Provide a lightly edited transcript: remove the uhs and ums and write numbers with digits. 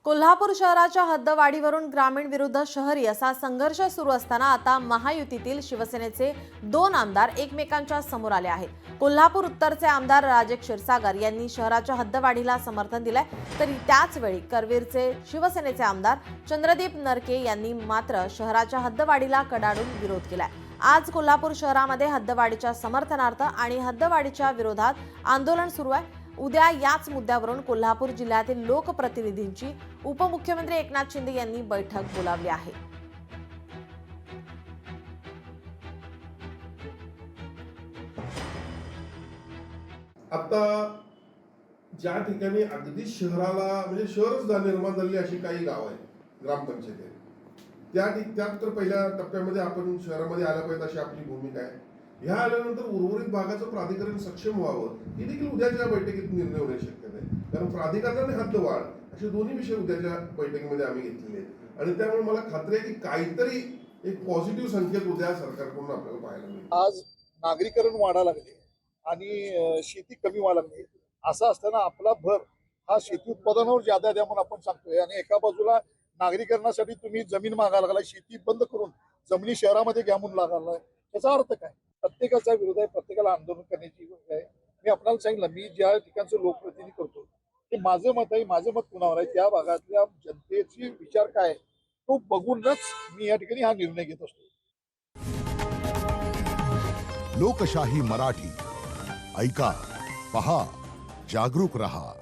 कोल्हापूर शहराच्या हद्दवाढीवरून ग्रामीण विरुद्ध शहरी असा संघर्ष सुरू असताना आता महायुतीतील शिवसेनेचे 2 आमदार एकमेकांच्या समोर आले आहेत। कोल्हापूर उत्तरचे आमदार राजे क्षीरसागर यांनी शहराच्या हद्दवाढीला समर्थन दिलंय, तरी त्याच वेळी करवीरचे शिवसेनेचे आमदार चंद्रदीप नरके यांनी मात्र शहराच्या हद्दवाढीला कडाडून विरोध केलाय। आज कोल्हापूर शहरामध्ये हद्दवाढीच्या समर्थनार्थ आणि हद्दवाढीच्या विरोधात आंदोलन सुरू आहे। उद्या याच मुद्द्यावरून कोल्हापूर जिल्ह्यातील लोकप्रतिनिधींची उपमुख्यमंत्री एकनाथ शिंदे यांनी बैठक बोलावली आहे। आता ज्या ठिकाणी अगदी शहराला म्हणजे शहरच निर्माण झालेली अशी काही गाव आहेत ग्रामपंचायत आहेत, त्यात तर पहिल्या टप्प्यामध्ये आपण शहरामध्ये आल्या पाहिजे अशी आपली भूमिका आहे। ह्या आल्यानंतर उर्वरित भागाचं प्राधिकरण सक्षम व्हावं ही देखील उद्याच्या बैठकीत निर्णय होण्याची शक्यता आहे, कारण प्राधिकरण आणि हद्दवाढ असे दोन्ही विषय उद्याच्या बैठकीमध्ये आम्ही घेतलेले आहेत आणि त्यामुळे मला खात्री आहे की काहीतरी एक पॉझिटिव्ह संकेत उद्या सरकारकडून आपल्याला पाहायला मिळेल। आज नागरीकरण वाढायला लागले आणि शेती कमी व्हायला लागली, असं असताना आपला भर हा शेती उत्पादनावर ज्यादा द्या म्हणून आपण सांगतोय आणि एका बाजूला नागरीकरणासाठी तुम्ही जमीन मागायला लागलाय, शेती बंद करून जमिनी शहरामध्ये घ्या म्हणून लागायला, त्याचा अर्थ काय? प्रत्येकाचा विरोध आहे, प्रत्येकाला आंदोलन करण्याची गोष्ट आहे। मी आपल्याला सांगितलं, मी ज्या ठिकाणचं लोकप्रतिनिधी करतो ते माझं मत आहे, माझं मत कुणावर आहे, त्या भागातल्या जनतेची विचार काय आहे तो बघूनच मी या ठिकाणी हा निर्णय घेत असतो। लोकशाही मराठी ऐका, पहा, जागरूक रहा।